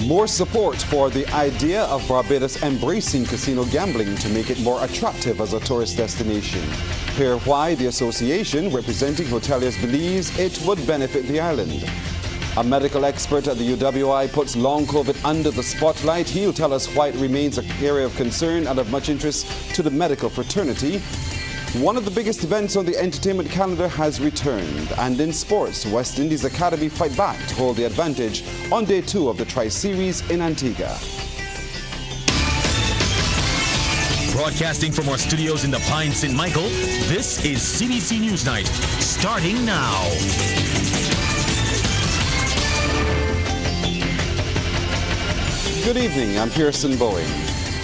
More support for the idea of Barbados embracing casino gambling to make it more attractive as a tourist destination. Hear why the association representing hoteliers believes it would benefit the island. A medical expert at the UWI puts long COVID under the spotlight. He'll tell us why it remains an area of concern and of much interest to the medical fraternity. One of the biggest events on the entertainment calendar has returned. And in sports, West Indies Academy fight back to hold the advantage on day 2 of the Tri-Series in Antigua. Broadcasting from our studios in the Pine St. Michael, this is CBC NewsNight, starting now. Good evening, I'm Pearson Bowen.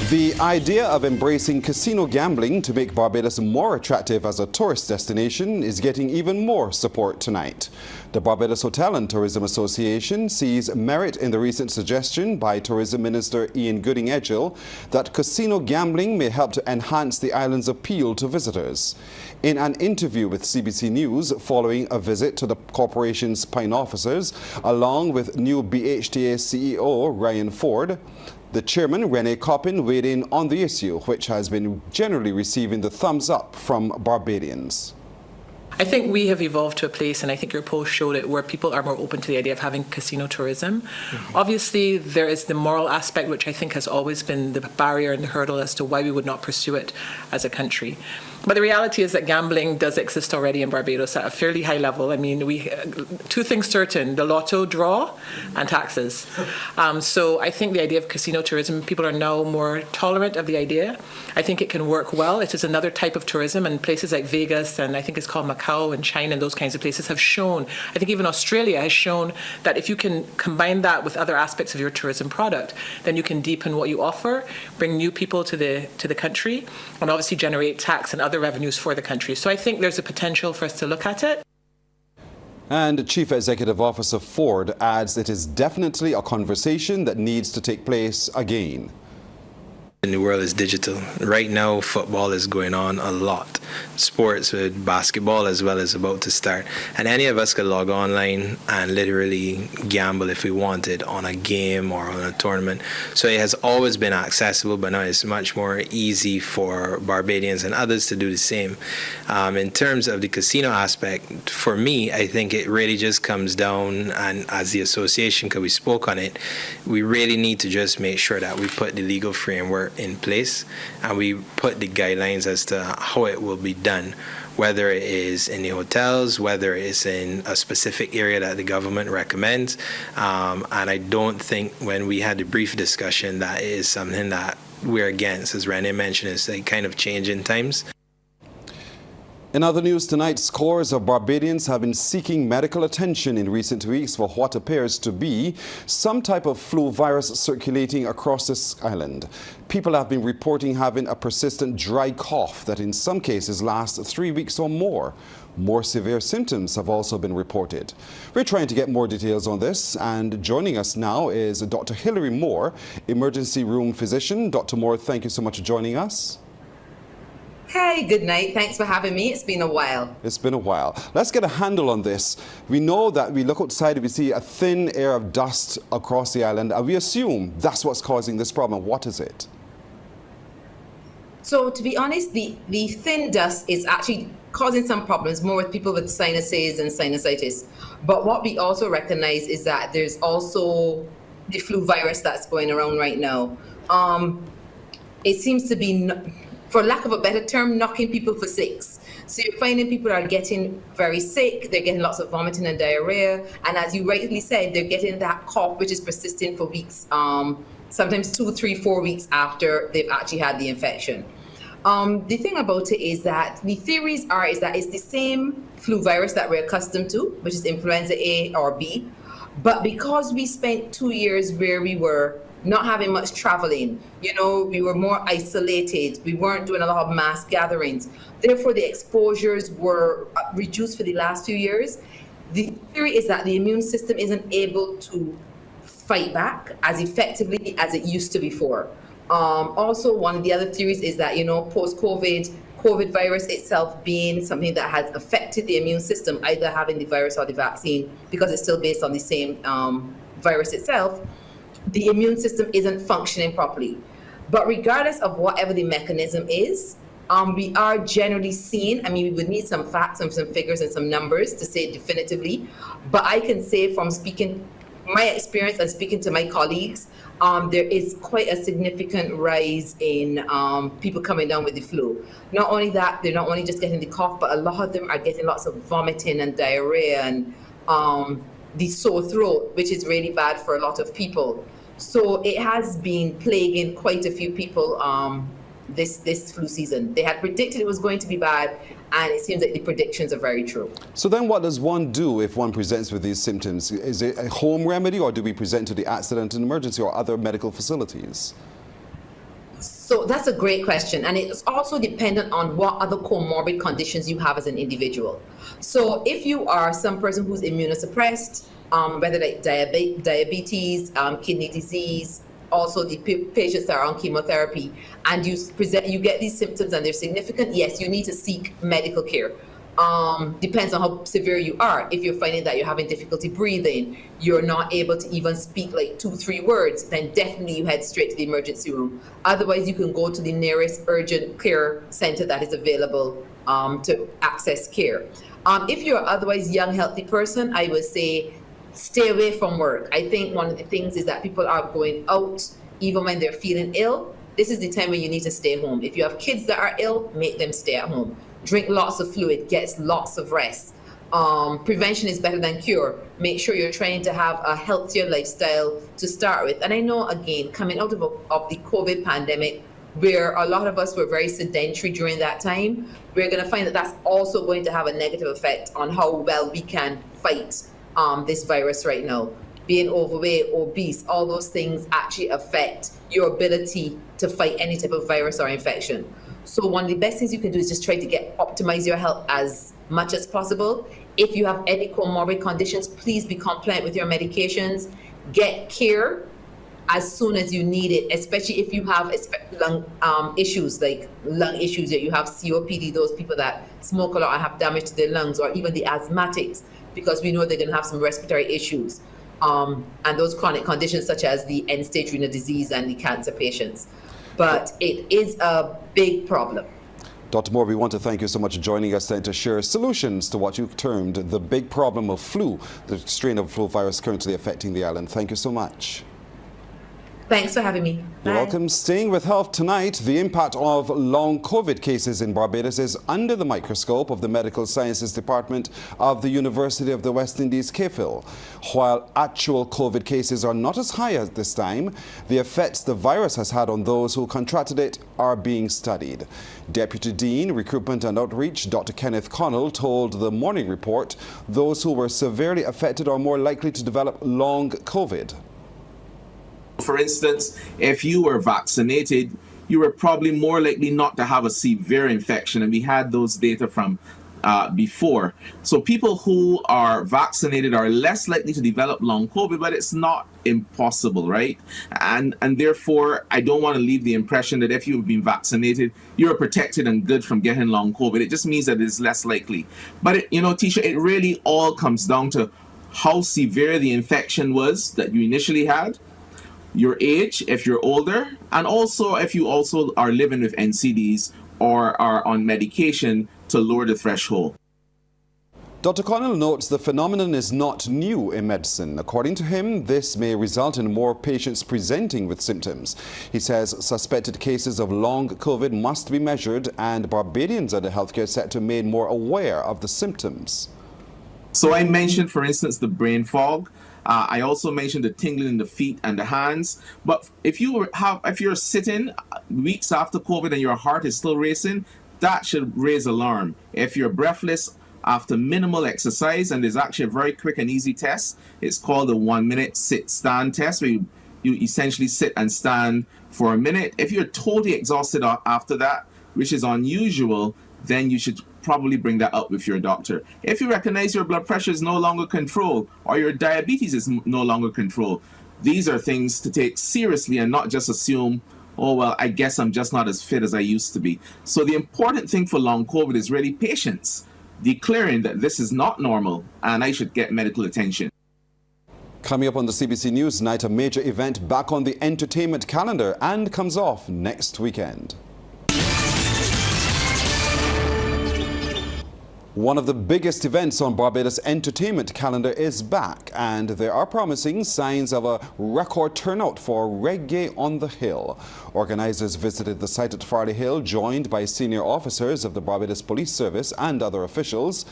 The idea of embracing casino gambling to make Barbados more attractive as a tourist destination is getting even more support tonight. The Barbados Hotel and Tourism Association sees merit in the recent suggestion by Tourism Minister Ian Gooding-Edgell that casino gambling may help to enhance the island's appeal to visitors. In an interview with CBC News following a visit to the corporation's Pine officers, along with new BHTA CEO Ryan Ford, the chairman, Renee Coppin, weighed in on the issue, which has been generally receiving the thumbs up from Barbadians. I think we have evolved to a place, and I think your post showed it, where people are more open to the idea of having casino tourism. Obviously, there is the moral aspect, which I think has always been the barrier and the hurdle as to why we would not pursue it as a country. But the reality is that gambling does exist already in Barbados at a fairly high level. I mean, two things certain: the lotto draw and taxes. So I think the idea of casino tourism, people are now more tolerant of the idea. I think it can work well. It is another type of tourism, and places like Vegas and I think it's called Macau and China and those kinds of places have shown, I think even Australia has shown, that if you can combine that with other aspects of your tourism product, then you can deepen what you offer, bring new people to the country, and obviously generate tax and other revenues for the country. So I think there's a potential for us to look at it. And Chief Executive Officer Ford adds it is definitely a conversation that needs to take place again. The world is digital. Right now, football is going on a lot. Sports with basketball as well is about to start. And any of us could log online and literally gamble if we wanted on a game or on a tournament. So it has always been accessible, but now it's much more easy for Barbadians and others to do the same. In terms of the casino aspect, for me, I think it really just comes down, and as the association, because we spoke on it, we really need to just make sure that we put the legal framework in place and we put the guidelines as to how it will be done, whether it is in the hotels, whether it is in a specific area that the government recommends. And I don't think when we had the brief discussion that it is something that we're against. As Renee mentioned, it's a kind of change in times. In other news tonight, scores of Barbadians have been seeking medical attention in recent weeks for what appears to be some type of flu virus circulating across this island. People have been reporting having a persistent dry cough that in some cases lasts 3 weeks or more. More severe symptoms have also been reported. We're trying to get more details on this, and joining us now is Dr. Hilary Moore, emergency room physician. Dr. Moore, thank you so much for joining us. Hey, good night. Thanks for having me. It's been a while. It's been a while. Let's get a handle on this. We know that we look outside and we see a thin air of dust across the island, and we assume that's what's causing this problem. What is it? So, to be honest, the thin dust is actually causing some problems, more with people with sinuses and sinusitis. But what we also recognize is that there's also the flu virus that's going around right now. It seems to be, for lack of a better term, knocking people for six. So you're finding people are getting very sick, they're getting lots of vomiting and diarrhea, and as you rightly said, they're getting that cough which is persistent for weeks, sometimes 2, 3, 4 weeks after they've actually had the infection. The thing about it is that the theories is that it's the same flu virus that we're accustomed to, which is influenza A or B, but because we spent 2 years where we were not having much traveling, we were more isolated, we weren't doing a lot of mass gatherings, therefore the exposures were reduced for the last few years. The theory is that the immune system isn't able to fight back as effectively as it used to before. Also, one of the other theories is that, post-COVID, COVID virus itself being something that has affected the immune system, either having the virus or the vaccine, because it's still based on the same virus itself. the immune system isn't functioning properly. But regardless of whatever the mechanism is, we are generally seeing, we would need some facts and some figures and some numbers to say definitively, but I can say from speaking my experience and speaking to my colleagues, there is quite a significant rise in people coming down with the flu. Not only that, they're not only just getting the cough, but a lot of them are getting lots of vomiting and diarrhea and the sore throat, which is really bad for a lot of people. So it has been plaguing quite a few people this flu season. They had predicted it was going to be bad, and it seems like the predictions are very true. So then what does one do if one presents with these symptoms? Is it a home remedy, or do we present to the accident and emergency or other medical facilities? So that's a great question, and it's also dependent on what other comorbid conditions you have as an individual. So if you are some person who's immunosuppressed, whether like diabetes, kidney disease, also the patients that are on chemotherapy, and you get these symptoms and they're significant, yes, you need to seek medical care. Depends on how severe you are. If you're finding that you're having difficulty breathing, you're not able to even speak like 2-3 words, then definitely you head straight to the emergency room. Otherwise, you can go to the nearest urgent care center that is available to access care. If you're otherwise young, healthy person, I would say stay away from work. I think one of the things is that people are going out even when they're feeling ill. This is the time when you need to stay home. If you have kids that are ill, make them stay at home. Drink lots of fluid, get lots of rest. Prevention is better than cure. Make sure you're trying to have a healthier lifestyle to start with. And I know, again, coming out of the COVID pandemic, where a lot of us were very sedentary during that time, we're going to find that that's also going to have a negative effect on how well we can fight this virus right now. Being overweight, obese, all those things actually affect your ability to fight any type of virus or infection. So one of the best things you can do is just try to optimize your health as much as possible. If you have any comorbid conditions, please be compliant with your medications. Get care as soon as you need it, especially if you have lung issues, like lung issues, that you have COPD, those people that smoke a lot and have damage to their lungs, or even the asthmatics, because we know they're going to have some respiratory issues. And those chronic conditions such as the end-stage renal disease and the cancer patients. But it is a big problem. Dr. Moore, we want to thank you so much for joining us and to share solutions to what you've termed the big problem of flu, the strain of flu virus currently affecting the island. Thank you so much. Thanks for having me. You're welcome. Staying with health tonight, the impact of long COVID cases in Barbados is under the microscope of the Medical Sciences Department of the University of the West Indies, CAFIL. While actual COVID cases are not as high at this time, the effects the virus has had on those who contracted it are being studied. Deputy Dean, Recruitment and Outreach, Dr. Kenneth Connell, told the Morning Report those who were severely affected are more likely to develop long COVID. For instance, if you were vaccinated, you were probably more likely not to have a severe infection, and we had those data from before. So people who are vaccinated are less likely to develop long COVID, but it's not impossible, right? And therefore, I don't want to leave the impression that if you've been vaccinated, you're protected and good from getting long COVID. It just means that it's less likely. But, Tisha, it really all comes down to how severe the infection was that you initially had, your age, if you're older, and also if you also are living with NCDs or are on medication to lower the threshold. Dr. Connell notes the phenomenon is not new in medicine. According to him, this may result in more patients presenting with symptoms. He says suspected cases of long COVID must be measured, and Barbadians at the healthcare sector made more aware of the symptoms. So I mentioned, for instance, the brain fog. I also mentioned the tingling in the feet and the hands. But if you're sitting weeks after COVID and your heart is still racing, that should raise alarm. If you're breathless after minimal exercise, and there's actually a very quick and easy test, it's called the 1-minute sit-stand test, where you essentially sit and stand for a minute. If you're totally exhausted after that, which is unusual, then you should probably bring that up with your doctor. If you recognize your blood pressure is no longer controlled, or your diabetes is no longer controlled, these are things to take seriously and not just assume, oh, well, I guess I'm just not as fit as I used to be. So the important thing for long COVID is really patience, declaring that this is not normal and I should get medical attention. Coming up on the CBC NewsNight, a major event back on the entertainment calendar and comes off next weekend. One of the biggest events on Barbados' entertainment calendar is back, and there are promising signs of a record turnout for Reggae on the Hill. Organisers visited the site at Farley Hill, joined by senior officers of the Barbados Police Service and other officials.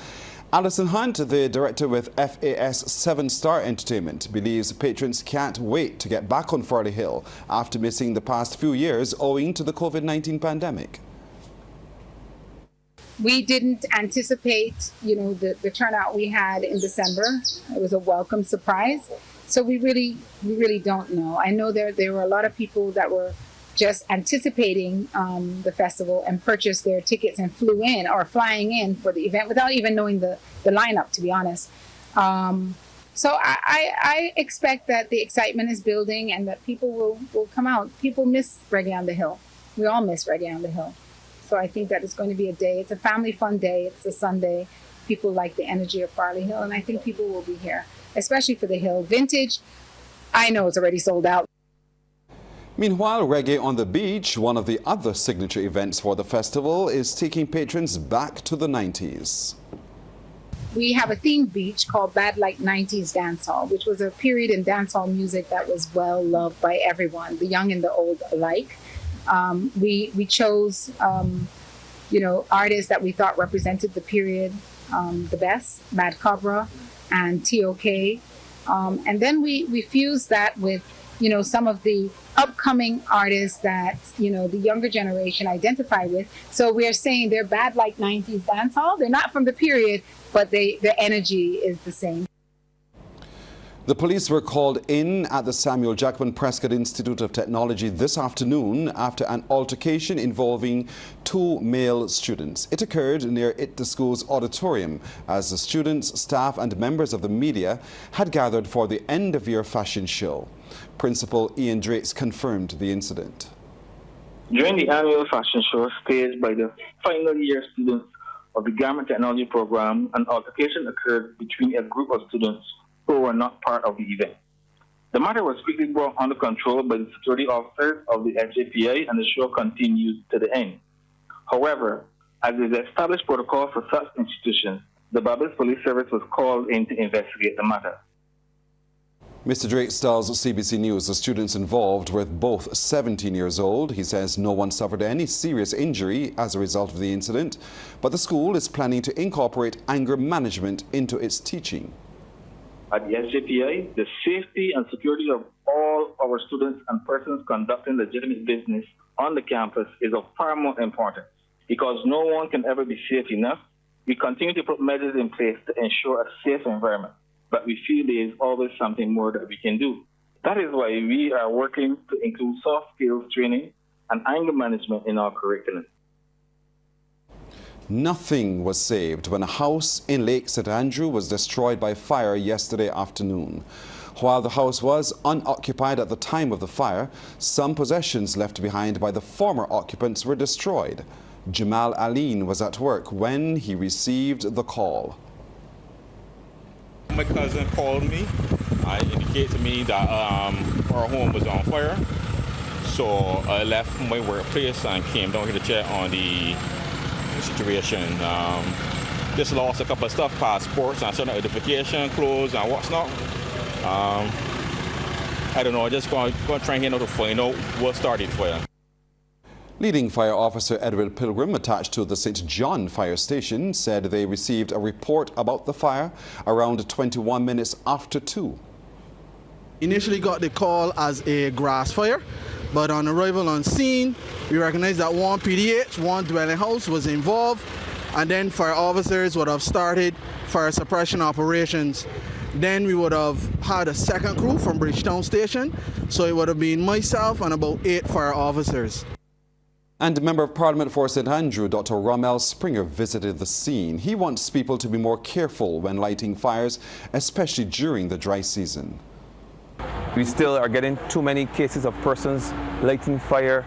Alison Hunt, the director with FAS 7-Star Entertainment, believes patrons can't wait to get back on Farley Hill after missing the past few years owing to the COVID-19 pandemic. We didn't anticipate, the turnout we had in December. It was a welcome surprise. So we really don't know. I know there were a lot of people that were just anticipating the festival and purchased their tickets and flew in or flying in for the event without even knowing the lineup, to be honest. So I expect that the excitement is building and that people will come out. People miss Reggae on the Hill. We all miss Reggae on the Hill. So I think that it's going to be a day. It's a family fun day. It's a Sunday. People like the energy of Farley Hill, and I think people will be here, especially for the Hill. Vintage, I know it's already sold out. Meanwhile, Reggae on the Beach, one of the other signature events for the festival, is taking patrons back to the 90s. We have a themed beach called Bad Like 90s Dancehall, which was a period in dancehall music that was well loved by everyone, the young and the old alike. We chose, artists that we thought represented the period the best, Mad Cobra and TOK. And then we fused that with, some of the upcoming artists that, the younger generation identify with. So we're saying they're Bad Like 90s Dancehall. They're not from the period, but their energy is the same. The police were called in at the Samuel Jackman Prescott Institute of Technology this afternoon after an altercation involving two male students. It occurred near the school's auditorium as the students, staff and members of the media had gathered for the end-of-year fashion show. Principal Ian Drakes confirmed the incident. During the annual fashion show staged by the final year students of the Garment Technology program, an altercation occurred between a group of students who were not part of the event. The matter was quickly brought under control by the security officers of the SJPA, and the show continued to the end. However, as is established protocol for such institutions, the Barbados Police Service was called in to investigate the matter. Mr. Drake tells CBC News the students involved were both 17 years old. He says no one suffered any serious injury as a result of the incident, but the school is planning to incorporate anger management into its teaching. At the SJPA, the safety and security of all our students and persons conducting legitimate business on the campus is of paramount importance. Because no one can ever be safe enough, we continue to put measures in place to ensure a safe environment, but we feel there is always something more that we can do. That is why we are working to include soft skills training and anger management in our curriculum. Nothing was saved when a house in Lake St. Andrew was destroyed by fire yesterday afternoon. While the house was unoccupied at the time of the fire, some possessions left behind by the former occupants were destroyed. Jamal Aline was at work when he received the call. My cousin called me and indicated to me that our home was on fire. So I left my workplace and came down here to check on the situation. Just lost a couple of stuff, passports and certain identification, clothes and what's not. I don't know, I just going to try and to find out what started fire. Leading fire officer Edward Pilgrim, attached to the St. John fire station, said they received a report about the fire around 21 minutes after 2. Initially got the call as a grass fire, but on arrival on scene, we recognized that one PDH, one dwelling house, was involved, and then fire officers would have started fire suppression operations. Then we would have had a second crew from Bridgetown Station, so it would have been myself and about 8 fire officers. And Member of Parliament for St. Andrew, Dr. Rommel Springer, visited the scene. He wants people to be more careful when lighting fires, especially during the dry season. We still are getting too many cases of persons lighting fire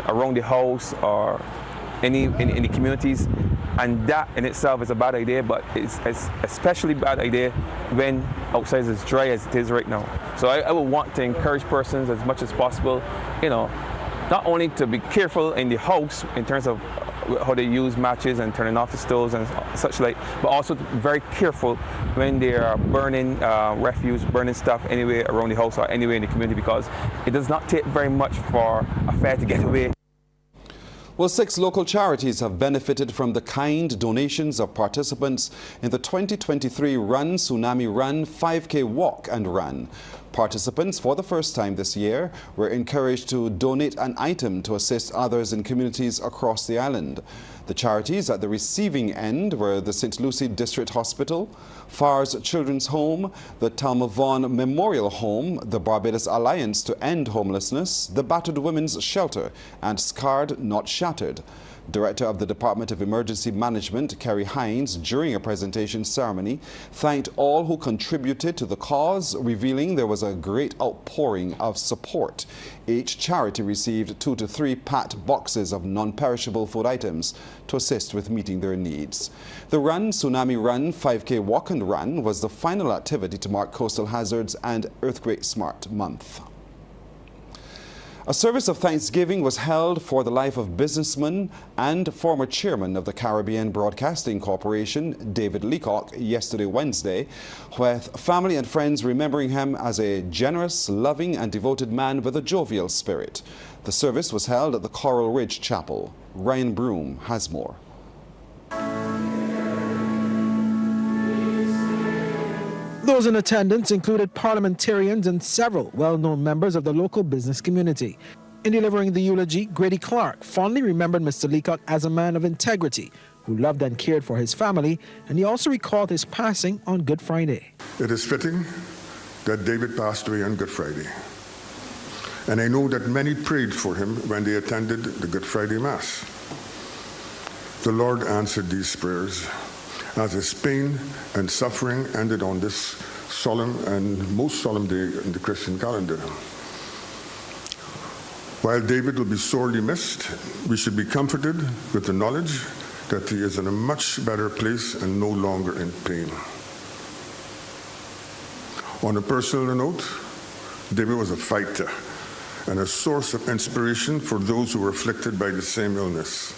around the house or in the communities. And that in itself is a bad idea, but it's especially bad idea when outside is as dry as it is right now. So I would want to encourage persons as much as possible, not only to be careful in the house in terms of how they use matches and turning off the stoves and such like, but also very careful when they are burning refuse, burning stuff anywhere around the house or anywhere in the community, because it does not take very much for a fire to get away. Well, 6 local charities have benefited from the kind donations of participants in the 2023 Run Tsunami Run 5K Walk and Run. Participants, for the first time this year, were encouraged to donate an item to assist others in communities across the island. The charities at the receiving end were the St. Lucie District Hospital, Farr's Children's Home, the Talma Vaughan Memorial Home, the Barbados Alliance to End Homelessness, the Battered Women's Shelter, and Scarred Not Shattered. Director of the Department of Emergency Management, Kerry Hines, during a presentation ceremony, thanked all who contributed to the cause, revealing there was a great outpouring of support. Each charity received 2 to 3 packed boxes of non-perishable food items to assist with meeting their needs. The Run Tsunami Run 5K Walk and Run was the final activity to mark Coastal Hazards and Earthquake Smart Month. A service of thanksgiving was held for the life of businessman and former chairman of the Caribbean Broadcasting Corporation, David Leacock, yesterday Wednesday, with family and friends remembering him as a generous, loving and devoted man with a jovial spirit. The service was held at the Coral Ridge Chapel. Ryan Broom has more. Those in attendance included parliamentarians and several well-known members of the local business community. In delivering the eulogy, Grady Clark fondly remembered Mr. Leacock as a man of integrity who loved and cared for his family, and he also recalled his passing on Good Friday. It is fitting that David passed away on Good Friday, and I know that many prayed for him when they attended the Good Friday Mass. The Lord answered these prayers, as his pain and suffering ended on this solemn and most solemn day in the Christian calendar. While David will be sorely missed, we should be comforted with the knowledge that he is in a much better place and no longer in pain. On a personal note, David was a fighter and a source of inspiration for those who were afflicted by the same illness.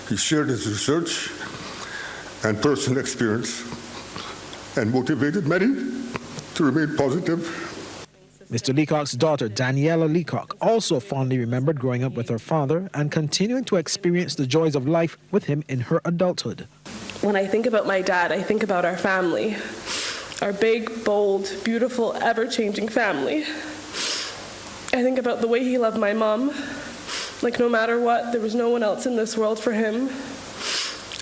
He shared his research and personal experience and motivated many to remain positive. Mr. Leacock's daughter, Daniela Leacock, also fondly remembered growing up with her father and continuing to experience the joys of life with him in her adulthood. When I think about my dad, I think about our family, our big, bold, beautiful, ever-changing family. I think about the way he loved my mom. Like no matter what, there was no one else in this world for him.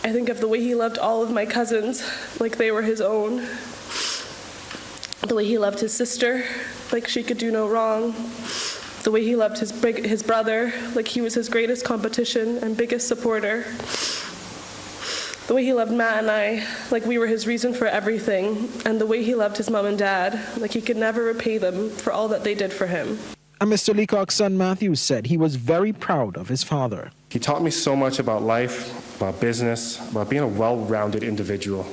I think of the way he loved all of my cousins like they were his own. The way he loved his sister like she could do no wrong. The way he loved his brother like he was his greatest competition and biggest supporter. The way he loved Matt and I like we were his reason for everything. And the way he loved his mom and dad like he could never repay them for all that they did for him. And Mr. Leacock's son Matthew said he was very proud of his father. He taught me so much about life, about business, about being a well-rounded individual.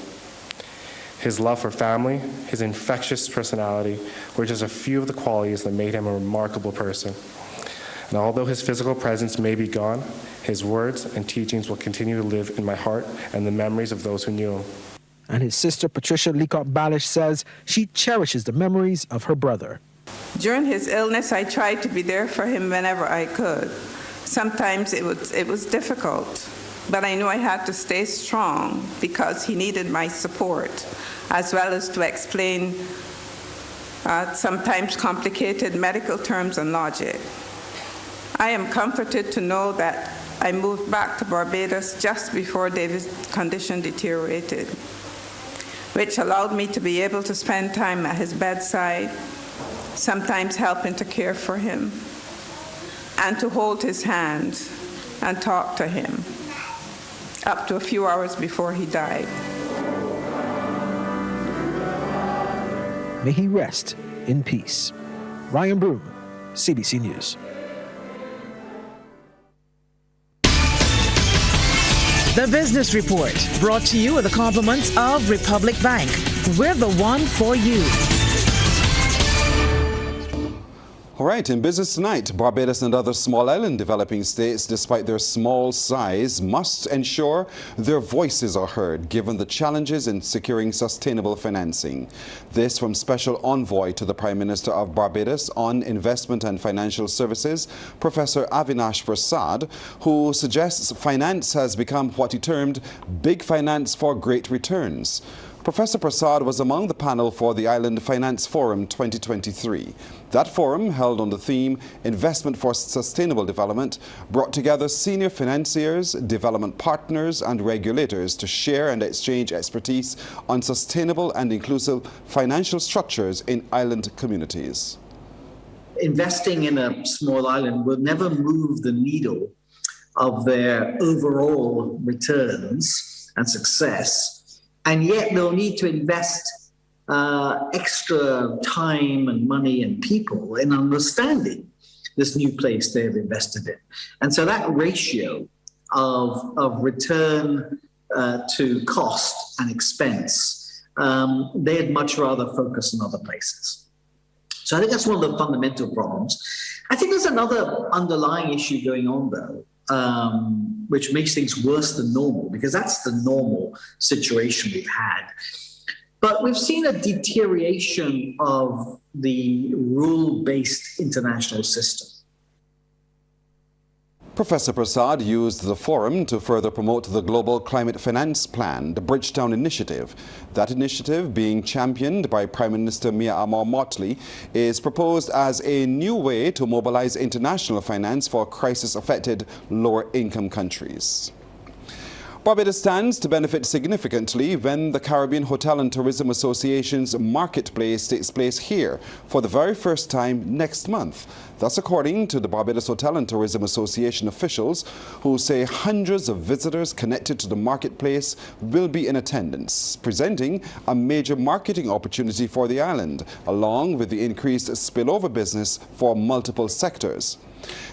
His love for family, his infectious personality were just a few of the qualities that made him a remarkable person. And although his physical presence may be gone, his words and teachings will continue to live in my heart and the memories of those who knew him. And his sister Patricia Leacock-Balish says she cherishes the memories of her brother. During his illness, I tried to be there for him whenever I could. Sometimes it was difficult, but I knew I had to stay strong because he needed my support, as well as to explain sometimes complicated medical terms and logic. I am comforted to know that I moved back to Barbados just before David's condition deteriorated, which allowed me to be able to spend time at his bedside, sometimes helping to care for him, and to hold his hand and talk to him up to a few hours before he died. May he rest in peace. Ryan Broom, CBC News. The Business Report, brought to you with the compliments of Republic Bank. We're the one for you. All right, in business tonight, Barbados and other small island developing states, despite their small size, must ensure their voices are heard, given the challenges in securing sustainable financing. This from Special Envoy to the Prime Minister of Barbados on Investment and Financial Services, Professor Avinash Prasad, who suggests finance has become what he termed big finance for great returns. Professor Prasad was among the panel for the Island Finance Forum 2023. That forum, held on the theme Investment for Sustainable Development, brought together senior financiers, development partners and regulators to share and exchange expertise on sustainable and inclusive financial structures in island communities. Investing in a small island will never move the needle of their overall returns and success. And yet they'll need to invest extra time and money and people in understanding this new place they've invested in. And so that ratio of return to cost and expense, they'd much rather focus on other places. So I think that's one of the fundamental problems. I think there's another underlying issue going on, though, which makes things worse than normal, because that's the normal situation we've had. But we've seen a deterioration of the rule-based international system. Professor Prasad used the forum to further promote the Global Climate Finance Plan, the Bridgetown Initiative. That initiative, being championed by Prime Minister Mia Amor-Motley, is proposed as a new way to mobilize international finance for crisis-affected lower-income countries. Barbados stands to benefit significantly when the Caribbean Hotel and Tourism Association's marketplace takes place here for the very first time next month. That's according to the Barbados Hotel and Tourism Association officials, who say hundreds of visitors connected to the marketplace will be in attendance, presenting a major marketing opportunity for the island, along with the increased spillover business for multiple sectors.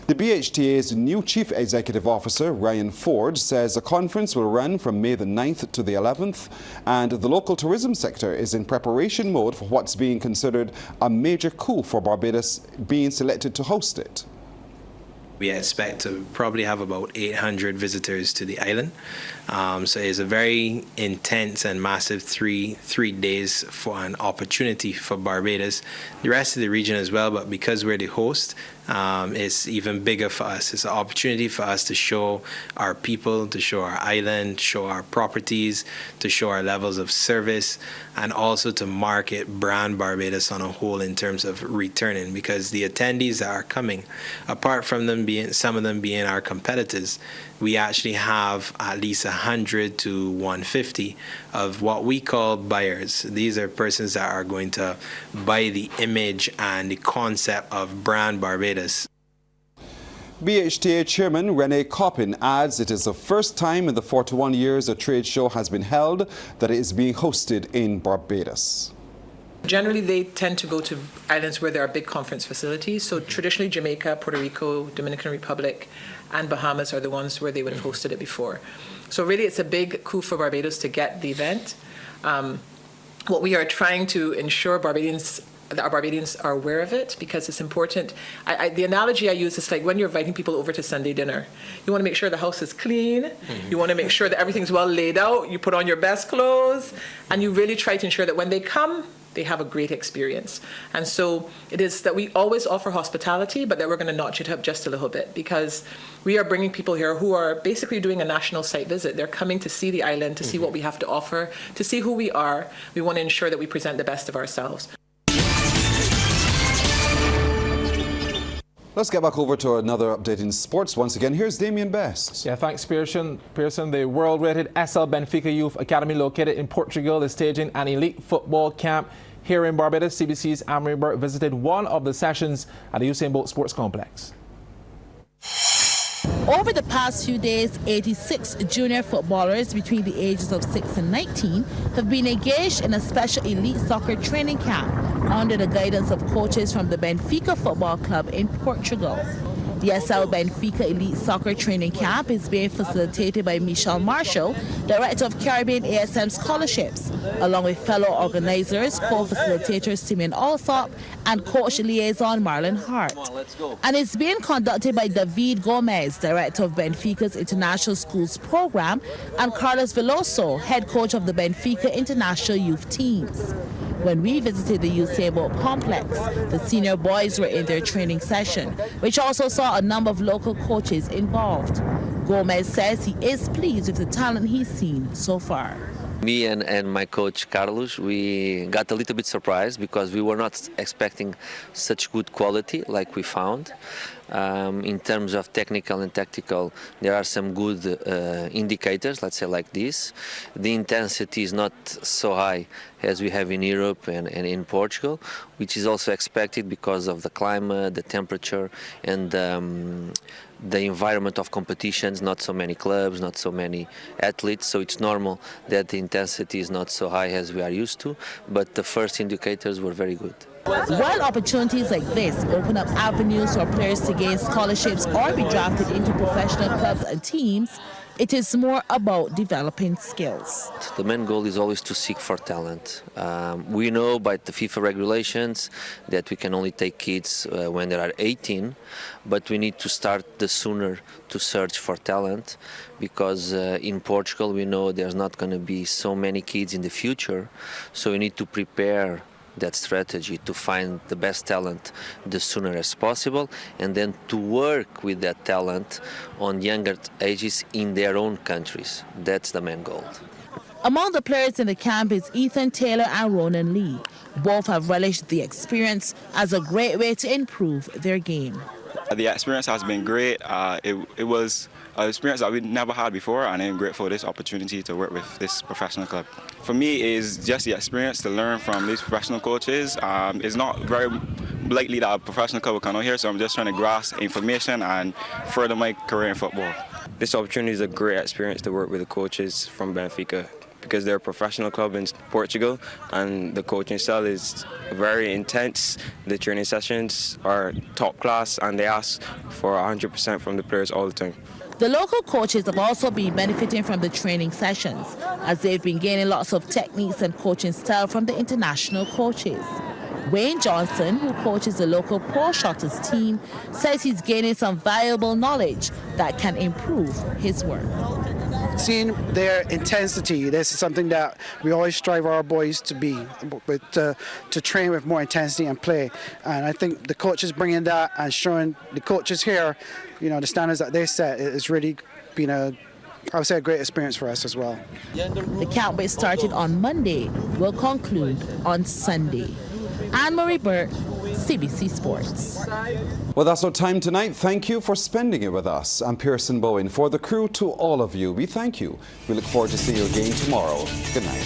The BHTA's new Chief Executive Officer, Ryan Ford, says the conference will run from May the 9th to the 11th, and the local tourism sector is in preparation mode for what's being considered a major coup for Barbados being selected to host it. We expect to probably have about 800 visitors to the island. So it's a very intense and massive three days for an opportunity for Barbados, the rest of the region as well, but because we're the host, it's even bigger for us. It's an opportunity for us to show our people, to show our island, show our properties, to show our levels of service, and also to market brand Barbados on a whole in terms of returning, because the attendees that are coming, apart from them being, some of them being our competitors, we actually have at least 100 to 150 of what we call buyers. These are persons that are going to buy the image and the concept of brand Barbados. BHTA Chairman Rene Coppin adds it is the first time in the 41 years a trade show has been held that it is being hosted in Barbados. Generally, they tend to go to islands where there are big conference facilities. So traditionally, Jamaica, Puerto Rico, Dominican Republic, and Bahamas are the ones where they would have hosted it before. So really, it's a big coup for Barbados to get the event. What we are trying to ensure that our Barbadians are aware of it, because it's important. The analogy I use is like when you're inviting people over to Sunday dinner. You want to make sure the house is clean. Mm-hmm. You want to make sure that everything's well laid out. You put on your best clothes, and you really try to ensure that when they come, they have a great experience. And so it is that we always offer hospitality, but that we're going to notch it up just a little bit, because we are bringing people here who are basically doing a national site visit. They're coming to see the island, to see what we have to offer, to see who we are. We want to ensure that we present the best of ourselves. Let's get back over to another update in sports. Once again, here's Damien Best. Yeah, thanks, Pearson. The world-rated SL Benfica Youth Academy located in Portugal is staging an elite football camp here in Barbados. CBC's Amory Burke visited one of the sessions at the Usain Bolt Sports Complex. Over the past few days, 86 junior footballers between the ages of 6 and 19 have been engaged in a special elite soccer training camp under the guidance of coaches from the Benfica Football Club in Portugal. The SL Benfica Elite Soccer Training Camp is being facilitated by Michelle Marshall, Director of Caribbean ASM Scholarships, along with fellow organizers, co-facilitators Simeon Alsop and coach liaison Marlon Hart. And it's being conducted by David Gomez, Director of Benfica's International Schools Program, and Carlos Veloso, head coach of the Benfica International Youth Teams. When we visited the Usain Bolt complex, the senior boys were in their training session, which also saw a number of local coaches involved. Gomez says he is pleased with the talent he's seen so far. Me and my coach Carlos, we got a little bit surprised because we were not expecting such good quality like we found. In terms of technical and tactical, there are some good indicators, let's say like this. The intensity is not so high as we have in Europe and in Portugal, which is also expected because of the climate, the temperature, and the environment of competitions. Not so many clubs, not so many athletes, so it's normal that the intensity is not so high as we are used to, but the first indicators were very good. While opportunities like this open up avenues for players to gain scholarships or be drafted into professional clubs and teams, it is more about developing skills. The main goal is always to seek for talent. We know by the FIFA regulations that we can only take kids when they are 18, but we need to start the sooner to search for talent, because in Portugal we know there's not going to be so many kids in the future, so we need to prepare that strategy to find the best talent the sooner as possible, and then to work with that talent on younger ages in their own countries. That's the main goal. Among the players in the camp is Ethan Taylor and Ronan Lee. Both have relished the experience as a great way to improve their game. The experience has been great. It was an experience that we never had before, and I'm grateful for this opportunity to work with this professional club. For me, it's just the experience to learn from these professional coaches. It's not very likely that a professional club will come out here, so I'm just trying to grasp information and further my career in football. This opportunity is a great experience to work with the coaches from Benfica, because they're a professional club in Portugal and the coaching style is very intense. The training sessions are top class and they ask for 100% from the players all the time. The local coaches have also been benefiting from the training sessions, as they've been gaining lots of techniques and coaching style from the international coaches. Wayne Johnson, who coaches the local Pro Shotters team, says he's gaining some valuable knowledge that can improve his work. Seeing their intensity, this is something that we always strive our boys to be, to train with more intensity and play. And I think the coaches bringing that and showing the coaches here, you know, the standards that they set, it's really been I would say a great experience for us as well. The camp, which started on Monday, will conclude on Sunday. Anne-Marie Burt, CBC Sports. Well, that's our time tonight. Thank you for spending it with us. I'm Pearson Bowen. For the crew, to all of you, we thank you. We look forward to seeing you again tomorrow. Good night.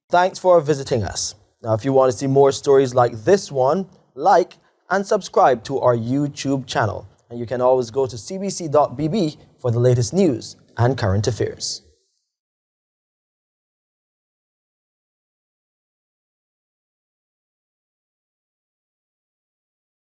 Thanks for visiting us. Now, if you want to see more stories like this one, like and subscribe to our YouTube channel. And you can always go to cbc.bb for the latest news and current affairs.